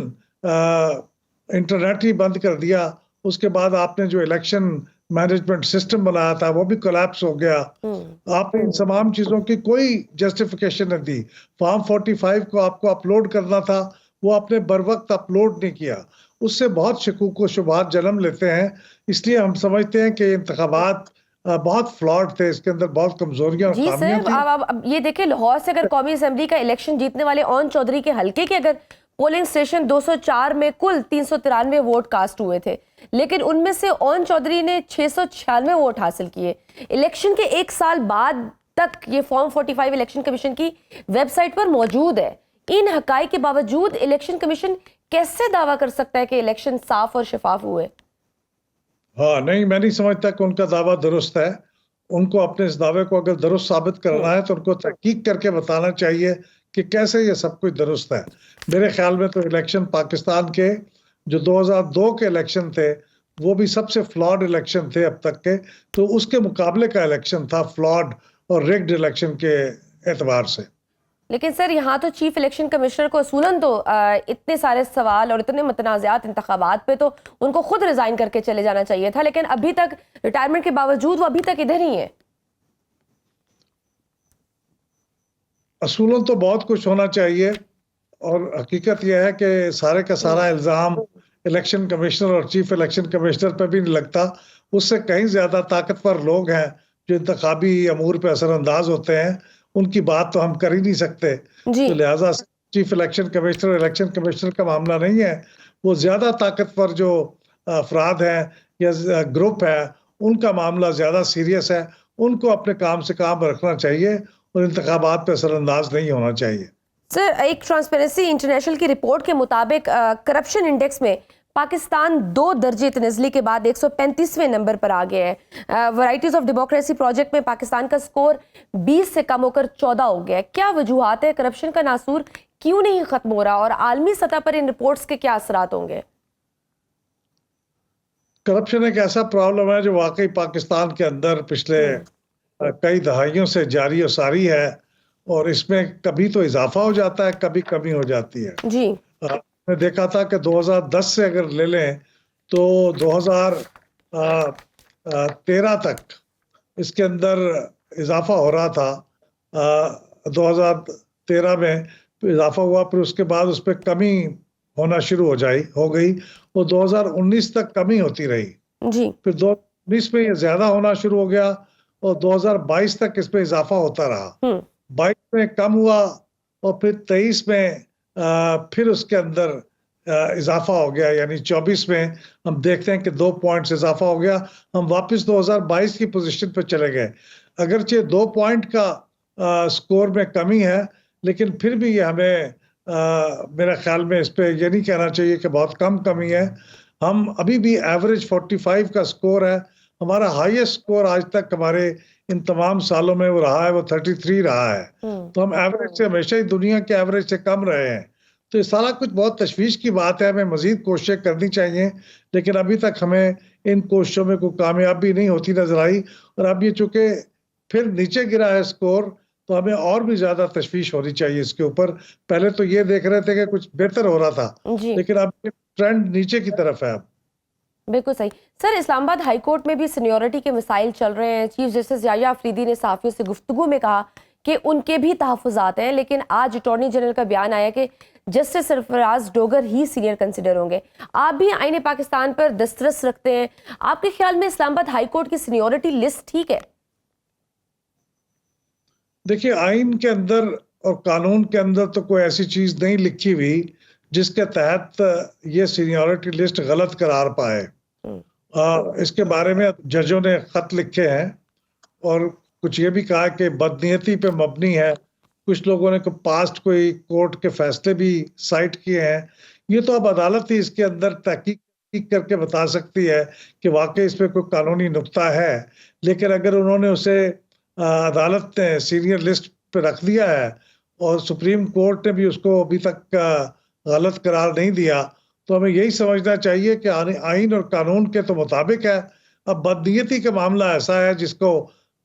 इंटरनेट ही बंद कर दिया। उसके बाद आपने जो इलेक्शन मैनेजमेंट सिस्टम बनाया था वो भी कोलैप्स हो गया। आपने इन तमाम चीजों की कोई जस्टिफिकेशन नहीं दी। फॉर्म 45 को आपको अपलोड करना था, वो आपने बर वक्त अपलोड नहीं किया। उससे बहुत शकूक व शुबहात जन्म लेते हैं। इसलिए हम समझते हैं कि इंतखाबात बहुत फ्लॉड थे, इसके अंदर बहुत कमजोरियां और खामियां थी। अब ये देखिए, लाहौर से अगर कौमी असेंबली का इलेक्शन जीतने वाले ओन चौधरी के हल्के के अगर पोलिंग स्टेशन 204 में कुल 393 वोट कास्ट हुए थे, लेकिन उनमें से ओन चौधरी ने 696 वोट हासिल किए। इलेक्शन के 1 साल बाद तक ये फॉर्म 45 इलेक्शन कमीशन की वेबसाइट पर मौजूद है। इन हकाई के बावजूद इलेक्शन कमीशन कैसे दावा कर सकता है कि इलेक्शन साफ और शफाफ हुए? हाँ, नहीं, मैं नहीं समझता कि उनका दावा दुरुस्त है। उनको अपने इस दावे को अगर दुरुस्त साबित करना है तो उनको तहकीक करके बताना चाहिए कि कैसे ये सब कुछ दुरुस्त है। मेरे ख्याल में तो इलेक्शन पाकिस्तान के जो 2002 के इलेक्शन थे वो भी सबसे फ्लॉड इलेक्शन थे अब तक के, तो उसके मुकाबले का इलेक्शन था फ्लॉड और रिग्ड इलेक्शन के एतबार से। लेकिन सर, यहाँ तो चीफ इलेक्शन कमिश्नर को असूलन तो इतने सारे सवाल और इतने मुतनाज़ात इंतखाबात पे तो उनको खुद रिजाइन करके चले जाना चाहिए था, लेकिन अभी तक रिटायरमेंट के बावजूद वो अभी तक इधर ही है। असूलन तो बहुत कुछ होना चाहिए, और हकीकत यह है कि सारे का सारा इल्ज़ाम इलेक्शन कमिश्नर और चीफ इलेक्शन कमिश्नर पर भी नहीं लगता। उससे कहीं ज्यादा ताकतवर लोग हैं जो इंतखाबी अमूर पे असरअंदाज होते हैं, उनकी बात तो हम कर ही नहीं सकते। तो लिहाजा chief election commissioner election commissioner का मामला नहीं है, वो ज्यादा ताकतवर जो अफराद हैं या ग्रुप है उनका मामला ज्यादा सीरियस है। उनको अपने काम से काम रखना चाहिए और इंतखाबात पे असरअंदाज नहीं होना चाहिए। सर, एक ट्रांसपेरेंसी इंटरनेशनल की रिपोर्ट के मुताबिक करप्शन इंडेक्स में पाकिस्तान 2 दर्जे तनज़ली के बाद 135वें नंबर पर आ गया है। वैराइटीज ऑफ डेमोक्रेसी प्रोजेक्ट में पाकिस्तान का स्कोर 20 से कम होकर 14 हो गया है। क्या वजूहात है? करप्शन का नासूर क्यों नहीं खत्म हो रहा और आलमी सतह पर इन रिपोर्ट्स के क्या असरात होंगे? करप्शन एक ऐसा प्रॉब्लम है जो वाकई पाकिस्तान के अंदर पिछले कई दहाइयों से जारी और सारी है, और इसमें कभी तो इजाफा हो जाता है, कभी कमी हो जाती है। जी, मैंने देखा था कि 2010 से अगर ले लें तो 2013 तक इसके अंदर इजाफा हो रहा था। 2013 में इजाफा हुआ, फिर उसके बाद उस पर कमी होना शुरू हो गई, वो 2019 तक कमी होती रही जी। फिर 2019 में ये ज्यादा होना शुरू हो गया और 2022 तक इसमें इजाफा होता रहा। 22 में कम हुआ और फिर 23 में फिर उसके अंदर इजाफा हो गया, यानी 24 में हम देखते हैं कि 2 पॉइंट्स इजाफा हो गया, हम वापस 2022 की पोजीशन पे चले गए। अगरचे 2 पॉइंट का स्कोर में कमी है, लेकिन फिर भी ये हमें मेरा ख्याल में इस पे ये नहीं कहना चाहिए कि बहुत कम कमी है। हम अभी भी एवरेज 45 का स्कोर है, हमारा हाईएस्ट स्कोर आज तक हमारे इन तमाम सालों में वो रहा है, वो 33 रहा है। तो हम एवरेज से हमेशा ही दुनिया के एवरेज से कम रहे हैं। तो ये सारा कुछ बहुत तशवीश की बात है, हमें मजीद कोशिशें करनी चाहिए, लेकिन अभी तक हमें इन कोशिशों में कोई कामयाबी नहीं होती नजर आई। और अब ये चूंकि फिर नीचे गिरा है स्कोर, तो हमें और भी ज्यादा तशवीश होनी चाहिए इसके ऊपर। पहले तो ये देख रहे थे कि कुछ बेहतर हो रहा था, लेकिन अब ट्रेंड नीचे की तरफ है। अब बिल्कुल सही सर, इस्लामाबाद हाई कोर्ट में भी सीनियरिटी के मसाइल चल रहे हैं। चीफ जस्टिस याया अफरीदी ने सहाफियों से गुफ्तगू में कहा कि उनके भी तहफ़्फ़ुज़ात हैं, लेकिन आज अटॉर्नी जनरल का बयान आया कि जस्टिस सरफराज डोगर ही सीनियर कंसिडर होंगे। आप भी आईने पाकिस्तान पर दस्तरस रखते हैं, आपके ख्याल में इस्लामाबाद हाई कोर्ट की सीनियरिटी लिस्ट ठीक है? देखिए, आइन के अंदर और कानून के अंदर तो कोई ऐसी चीज नहीं लिखी हुई जिसके तहत ये सीनियरिटी लिस्ट गलत करार पाए। इसके बारे में जजों ने खत लिखे हैं और कुछ ये भी कहा कि बदनीयती पे मबनी है। कुछ लोगों ने पास्ट कोई कोर्ट के फैसले भी साइट किए हैं। ये तो अब अदालत ही इसके अंदर तहकीक करके बता सकती है कि वाकई इसमें कोई कानूनी नुक्ता है। लेकिन अगर उन्होंने उसे अदालत ने सीनियर लिस्ट पे रख दिया है और सुप्रीम कोर्ट ने भी उसको अभी तक गलत करार नहीं दिया, तो हमें यही समझना चाहिए कि आइन और कानून के तो मुताबिक है। अब बदनीयती का मामला ऐसा है जिसको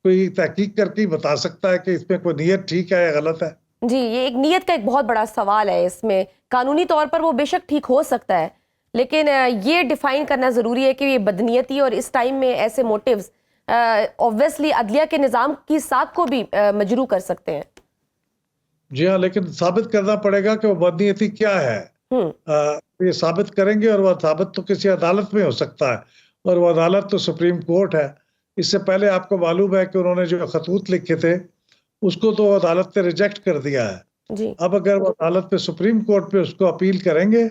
कोई तहकीक करके ही बता सकता है कि इसमें कोई नीयत ठीक है या गलत है। जी, ये एक नीयत का एक बहुत बड़ा सवाल है। इसमें कानूनी तौर पर वो बेशक ठीक हो सकता है, लेकिन ये डिफाइन करना ज़रूरी है कि ये बदनीयती और इस टाइम में ऐसे मोटिव्स ऑब्वियसली अदलिया के निज़ाम की साख को भी मजरू कर सकते हैं। जी हाँ, लेकिन साबित करना पड़ेगा कि वो बदनीयती क्या है। ये साबित करेंगे और वह साबित तो किसी अदालत में हो सकता है, और वो अदालत तो सुप्रीम कोर्ट है। इससे पहले आपको मालूम है कि उन्होंने जो खतूत लिखे थे उसको तो अदालत ने रिजेक्ट कर दिया है जी। अब अगर वो अदालत पे सुप्रीम कोर्ट पे उसको अपील करेंगे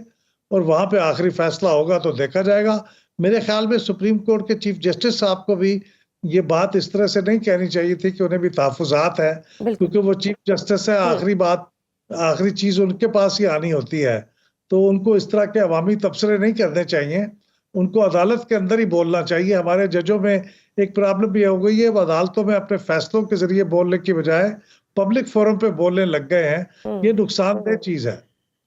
और वहां पे आखिरी फैसला होगा तो देखा जाएगा। मेरे ख्याल में सुप्रीम कोर्ट के चीफ जस्टिस साहब को भी ये बात इस तरह से नहीं कहनी चाहिए थी कि उन्हें भी तहफ़्फ़ुज़ात है, क्योंकि वो चीफ जस्टिस है। आखिरी चीज उनके पास ही आनी होती है, तो उनको इस तरह के अवामी तबसरे नहीं करने चाहिए। उनको अदालत के अंदर ही बोलना चाहिए। हमारे जजों में एक प्रॉब्लम भी हो गई है, वो अदालतों में अपने फैसलों के जरिए बोलने की बजाय पब्लिक फोरम पे बोलने लग गए हैं। ये नुकसानदेह चीज है।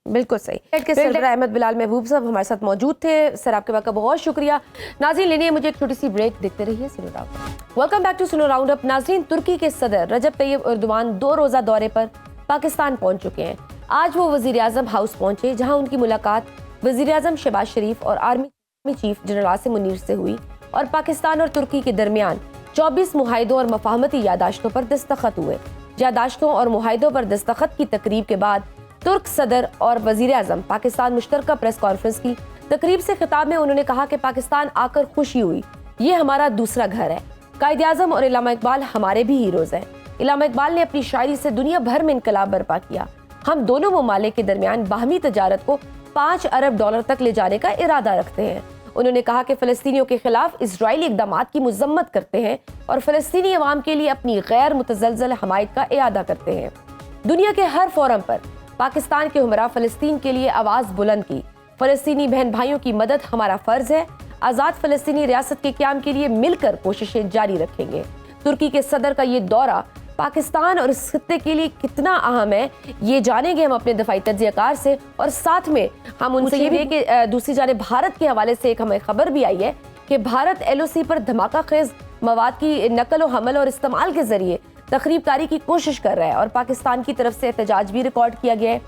बिल्कुल सही। सर अहमद बिलाल महबूब साहब हमारे साथ मौजूद थे। सर आपके वक्त का बहुत शुक्रिया। नाज़रीन, लेने मुझे एक छोटी सी ब्रेक, देखते रहिए सुनो राउंड। वेलकम बैक टू सुनो राउंड अप। नाज़रीन, तुर्की के सदर रजब तैयब एर्दोगान 2 रोज़ा दौरे पर पाकिस्तान पहुंच चुके हैं। आज वो वज़ीर आज़म हाउस पहुंचे, जहां उनकी मुलाकात वज़ीर आज़म शहबाज शरीफ और army chief general Asim Munir से हुई और पाकिस्तान और तुर्की के दरमियान 24 मुआहिदों और मफाहमती यादाश्तों पर दस्तखत हुए। यादाश्तों और मुआहिदों पर दस्तखत की तकरीब के बाद तुर्क सदर और वज़ीर आज़म पाकिस्तान मुश्तरका प्रेस कॉन्फ्रेंस की तकरीब से खिताब में उन्होंने कहा कि पाकिस्तान आकर खुशी हुई, ये हमारा दूसरा घर है। कायद आज़म और इल्लामा इकबाल हमारे भी हीरोज़ हैं। इल्लामा इकबाल ने अपनी शायरी से दुनिया भर में इनकलाब बर्पा किया। हम दोनों ममालिक के दरमियान बाहमी तजारत को $5 अरब तक ले जाने का इरादा रखते हैं। उन्होंने कहा कि फ़लस्तीनियों के खिलाफ इजरायली इक़दामात की मज़म्मत करते हैं और फ़लस्तीनी अवाम के लिए अपनी गैर मुतज़लज़ल हमायत का इरादा करते हैं। दुनिया के हर फोरम पर पाकिस्तान के हमरा फ़लस्तीन के लिए आवाज़ बुलंद की। फ़लस्तीनी बहन भाइयों की मदद हमारा फ़र्ज़ है। आज़ाद फ़लस्तीनी रियासत के क़याम के लिए मिलकर कोशिशें जारी रखेंगे। तुर्की के सदर का ये दौरा पाकिस्तान और इस खित्ते के लिए कितना अहम है, ये जानेंगे हम अपने दफाई तज्ज़ियाकार से। और साथ में हम उनसे ये भी कि दूसरी जानिब भारत के हवाले से एक हमें खबर भी आई है कि भारत LOC पर धमाका खेज मवाद की नकल व हमल और इस्तेमाल के जरिए तखरीबकारी की कोशिश कर रहा है और पाकिस्तान की तरफ से एहतजाज भी रिकॉर्ड किया गया है।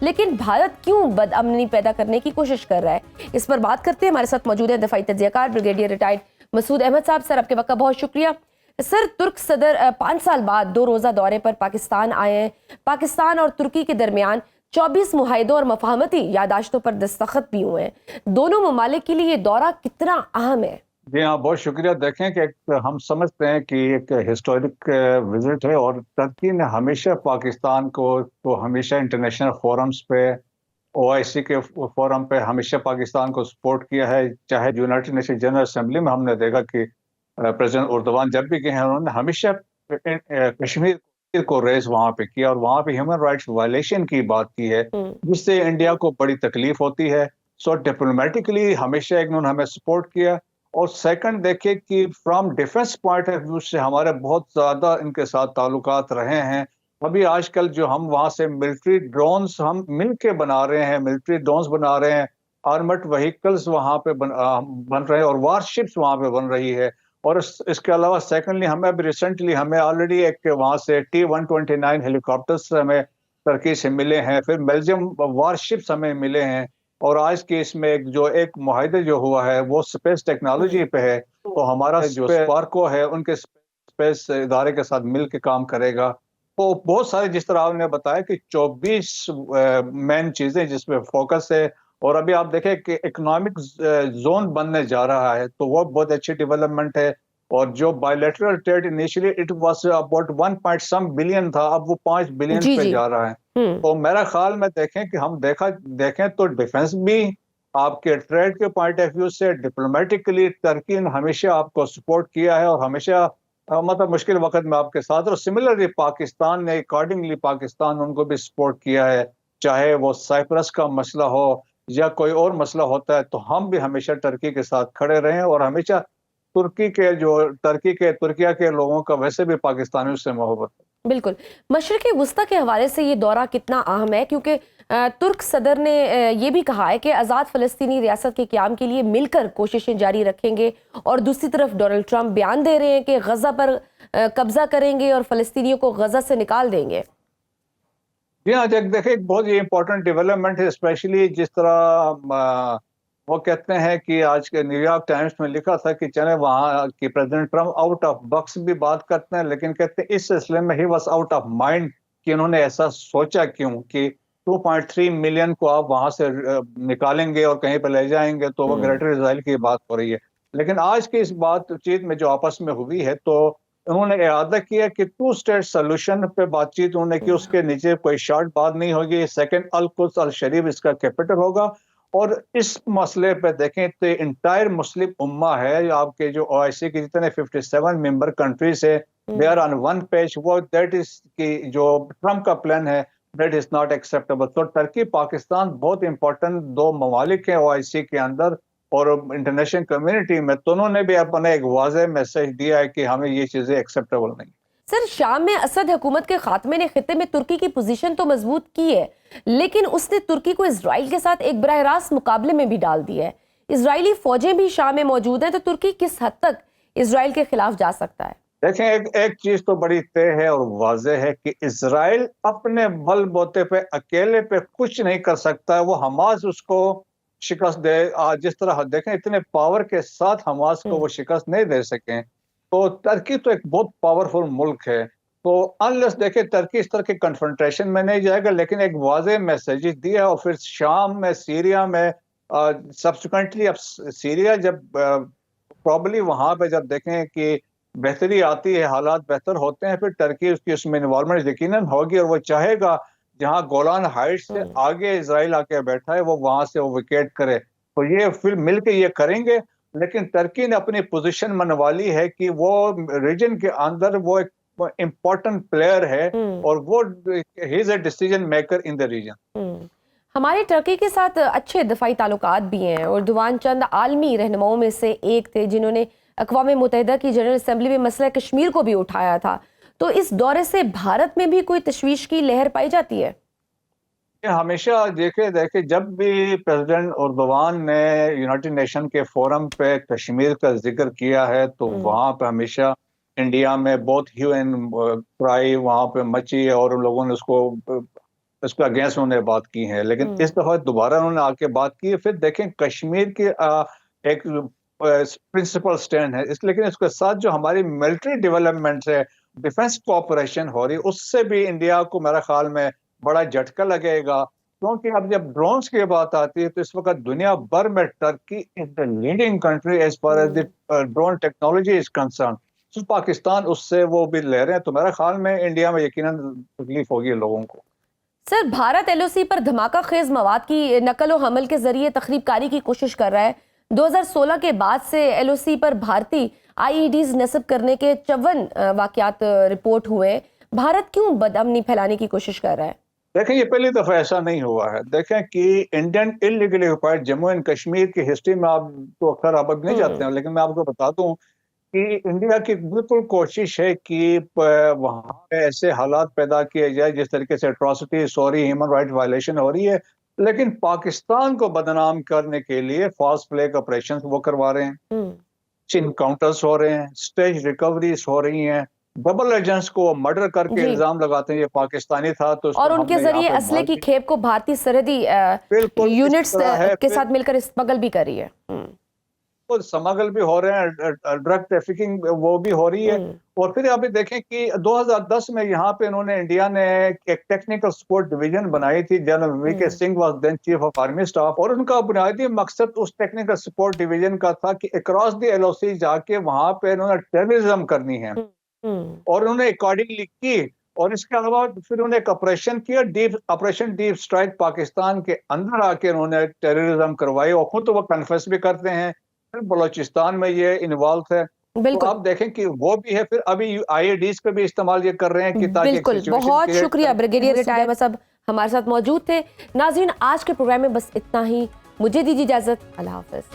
लेकिन भारत क्यों बदअमनी पैदा करने की कोशिश कर रहा है, इस पर बात करते हैं। हमारे साथ मौजूद है दफाई तज्ज़ियाकार ब्रिगेडियर रिटायर्ड मसूद अहमद साहब। सर आपके वक्त का बहुत शुक्रिया। सर, तुर्क सदर 5 साल बाद 2 रोज़ा दौरे पर पाकिस्तान आए हैं। पाकिस्तान और तुर्की के दरमियान 24 मुआहिदों और मफाहमती यादाश्तों पर दस्तखत भी हुए हैं। दोनों ममालिक के लिए ये दौरा कितना अहम है? जी हाँ, बहुत शुक्रिया। देखें कि हम समझते हैं कि एक हिस्टोरिक विजिट है और टर्की ने हमेशा पाकिस्तान को हमेशा इंटरनेशनल फोरम्स पे, ओआईसी के फोरम पे हमेशा पाकिस्तान को सपोर्ट किया है। चाहे यूनाइटेड नेशन जनरल असेंबली में हमने देखा कि प्रेसिडेंट उर्दवान जब भी गए हैं उन्होंने हमेशा कश्मीर को रेज वहाँ पे किया और वहाँ पे ह्यूमन राइट्स वायलेशन की बात की है, जिससे इंडिया को बड़ी तकलीफ होती है। सो डिप्लोमेटिकली हमेशा इन्होंने हमें सपोर्ट किया। और सेकंड देखिए कि from defence point of view से हमारे बहुत ज़्यादा इनके साथ ताल्लुकात रहे हैं। अभी आजकल जो हम वहाँ से मिलिट्री ड्रोन्स हम मिल के बना रहे हैं, मिलिट्री ड्रोन्स बना रहे हैं, आर्मर्ड व्हीकल्स वहाँ पे बन रहे हैं और वारशिप्स वहाँ पे बन रही है। और इसके अलावा सेकेंडली हमें अभी रिसेंटली हमें ऑलरेडी एक वहाँ से T-129 हेलीकॉप्टर्स हमें टर्की से मिले हैं, फिर बेल्जियम वारशिप्स हमें मिले हैं। और आज के इसमें एक मुआहिदा जो हुआ है वो स्पेस टेक्नोलॉजी पे है, तो हमारा जो स्पार्को है उनके स्पेस इदारे के साथ मिल के काम करेगा। तो बहुत सारे, जिस तरह आपने बताया कि 24 मेन चीजें जिसमें फोकस है। और अभी आप देखें कि इकोनॉमिक जोन बनने जा रहा है, तो वो बहुत अच्छी डेवलपमेंट है। और जो bilateral trade initially it was about 1 billion था, अब वो 5 बिलियन पे जा रहा है। तो मेरा ख्याल में देखें कि हम देखें तो डिफेंस भी आपके ट्रेड के पॉइंट ऑफ व्यू से डिप्लोमेटिकली टर्की ने हमेशा आपको सपोर्ट किया है और हमेशा मतलब मुश्किल वक्त में आपके साथ। और सिमिलरली पाकिस्तान ने अकॉर्डिंगली पाकिस्तान उनको भी सपोर्ट किया है, चाहे वो साइप्रस का मसला हो या कोई और मसला होता है, तो हम भी हमेशा टर्की के साथ खड़े रहे हैं। और हमेशा तुर्किया के लोगों का वैसे भी पाकिस्तानियों से मोहब्बत है। बिल्कुल। मशरिक़ वुस्ता के हवाले से ये दौरा कितना अहम है, क्योंकि तुर्क सदर ने ये भी कहा है कि आज़ाद फ़लस्तीनी रियासत के क़याम के लिए मिलकर कोशिशें जारी रखेंगे, और दूसरी तरफ डोनाल्ड ट्रंप बयान दे रहे हैं कि गज़ा पर कब्जा करेंगे और फ़लस्तीनियों को गज़ा से निकाल देंगे। जी हाँ, देखिए एक बहुत ही इंपॉर्टेंट डेवलपमेंट है, स्पेशली जिस तरह वो कहते हैं कि आज के न्यूयॉर्क टाइम्स में लिखा था कि चले वहाँ की president Trump out of box भी बात करते हैं, लेकिन कहते हैं इस सिलसिले में he was out of mind कि उन्होंने ऐसा सोचा क्यों कि 2.3 मिलियन को आप वहाँ से निकालेंगे और कहीं पर ले जाएंगे, तो वो ग्रेटर इजराइल की बात हो रही है। लेकिन आज की इस बातचीत में जो आपस में हुई है, तो उन्होंने इरादा किया कि 2 स्टेट सोल्यूशन पे बातचीत उन्होंने की, उसके नीचे कोई शॉर्ट बात नहीं होगी। सेकंड अल-कुद्स अल-शरीफ इसका कैपिटल होगा। और इस मसले पे देखें तो इंटायर मुस्लिम उम्मा है, आपके जो ओआईसी के जितने 57 मेंबर कंट्रीज है, they are on one page. वो दैट इज कि जो ट्रम्प का प्लान है दैट इज नॉट एक्सेप्टेबल। तो टर्की पाकिस्तान बहुत इंपॉर्टेंट 2 ममालिक हैं ओआईसी के अंदर और इंटरनेशनल कम्युनिटी में, तो उन्होंने भी अपना एक वाज़ेह मैसेज दिया है कि हमें ये चीज़ें एक्सेप्टेबल नहीं। सर, शाम में असद हुकूमत के खात्मे ने खित्ते में तुर्की की पोजीशन तो मजबूत की है, लेकिन उसने तुर्की को इजराइल के साथ एक बराह रास्त मुकाबले में भी डाल दिया है। इजरायली फौजें भी शाम में मौजूद हैं, तो तुर्की किस हद तक इजराइल के खिलाफ जा सकता है? देखें, एक चीज तो बड़ी तय है और वाज़ेह है कि इजराइल अपने बलबूते पे अकेले पे कुछ नहीं कर सकता है। वो हमास उसको शिकस्त दे, जिस तरह देखें इतने पावर के साथ हमास को वो शिकस्त नहीं दे सके। तो टर्की तो एक बहुत पावरफुल मुल्क है, तो अनलेस देखे टर्की इस तरह के कन्फ्रंटेशन में नहीं जाएगा, लेकिन एक वाज़ेह मैसेज दिया। और फिर शाम में सीरिया में सब्सिक्वेंटली अब सीरिया जब प्रॉब्ली वहां पे जब देखें कि बेहतरी आती है, हालात बेहतर होते हैं, फिर टर्की उसकी उसमें इन्वॉल्वमेंट यकीनन होगी और वो चाहेगा जहां गोलान हाइट्स से आगे इजराइल आके बैठा है वो वहां से वो विकेट करे। तो ये फिर मिलकर ये करेंगे। लेकिन टर्की ने अपनी पोजीशन मनवा ली है कि वो रीजन के अंदर वो एक इम्पोर्टेंट प्लेयर है और वो he is a decision maker in the region. हमारे टर्की के साथ अच्छे दफाई ताल्लुकात भी हैं और दुआन चंद आलमी रहनुमाओं में से एक थे जिन्होंने अक़वाम मुत्तहिदा की जनरल असेंबली में मसला कश्मीर को भी उठाया था। तो इस दौरे से भारत में भी कोई तशवीश की लहर पाई जाती है? हमेशा देखे जब भी प्रेसिडेंट उर्दवान ने यूनाइटेड नेशन के फोरम पे कश्मीर का जिक्र किया है, तो वहाँ पे हमेशा इंडिया में बहुत ह्यू एंड क्राई वहाँ पे मची और लोगों ने उसके अगेंस्ट उन्होंने बात की है। लेकिन इस दफा दोबारा उन्होंने आके बात की है। फिर देखें कश्मीर की एक प्रिंसिपल स्टैंड है, लेकिन इसके साथ जो हमारी मिलिट्री डेवलपमेंट है, डिफेंस कोऑपरेशन हो रही, उससे भी इंडिया को मेरा ख्याल में बड़ा झटका लगेगा। क्योंकि अब जब ड्रोन्स की बात आती है तो इस वक्त दुनिया भर में Turkey is the leading country as far as the drone technology is concern. तो पाकिस्तान उससे वो भी ले रहे हैं, तो मेरा ख्याल में इंडिया में यकीनन तकलीफ होगी लोगों को। सर, भारत एलओसी पर धमाका खेज मवाद की नकल व हमल के जरिए तखरीबकारी की कोशिश कर रहा है। 2016 के बाद से एलओसी पर भारतीय आईईडीज नस्ब करने के 54 वाकयात रिपोर्ट हुए। भारत क्यों बदअमनी फैलाने की कोशिश कर रहा है? देखें, ये पहली दफा ऐसा नहीं हुआ है। देखें कि Indian illegally occupied Jammu and Kashmir की हिस्ट्री में आप तो अक्सर आप अब नहीं जाते हैं, लेकिन मैं आपको बता दूं कि इंडिया की बिल्कुल कोशिश है कि वहां पे ऐसे हालात पैदा किए जाए जिस तरीके से atrocity sorry human right violation हो रही है, लेकिन पाकिस्तान को बदनाम करने के लिए फॉल्स फ्लैग ऑपरेशन वो करवा रहे हैं, इनकाउंटर्स हो रहे हैं, स्टेज रिकवरीज हो रही हैं, डबल एजेंट्स को मर्डर करके इल्जाम लगाते हैं ये पाकिस्तानी था, तो और उनके जरिए असले की खेप को भारतीय सरहदी यूनिट्स के साथ मिलकर स्मगल भी कर रही है। स्मगल भी हो रहे हैं, ड्रग ट्रैफिकिंग वो भी हो रही है। और फिर अभी देखें कि 2010 में यहाँ पे इन्होंने इंडिया ने एक टेक्निकल सपोर्ट डिवीजन बनाई थी। General VK Singh was then chief of army staff, और उनका बुनियादी मकसद उस टेक्निकल सपोर्ट डिवीजन का था कि अक्रॉस द एलओसी जाके वहां पे इन्होंने टेररिज्म करनी है, और उन्होंने अकॉर्डिंगली की। और इसके अलावा फिर उन्होंने एक ऑपरेशन किया, ऑपरेशन डीप स्ट्राइक, पाकिस्तान के अंदर आके उन्होंने टेररिज्म करवाई, और खुद तो वो कन्फेस भी करते हैं। फिर बलोचिस्तान में ये इन्वॉल्व है, तो आप देखें कि वो भी है। फिर अभी आईईडीज पे भी इस्तेमाल ये कर रहे हैं कि ताकि बिल्कुल। बहुत शुक्रिया ब्रिगेडियर साहिबा साहब हमारे साथ मौजूद थे। नाज़रीन, आज के प्रोग्राम में बस इतना ही। मुझे दीजिए इजाजत। अल्लाह हाफिज।